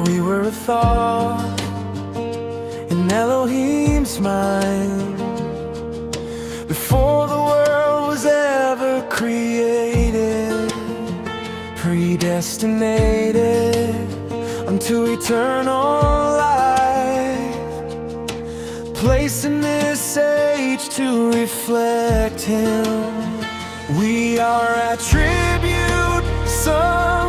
We were a thought in Elohim's mind before the world was ever created, predestinated unto eternal life, placed in this age to reflect Him. We are attribute, sons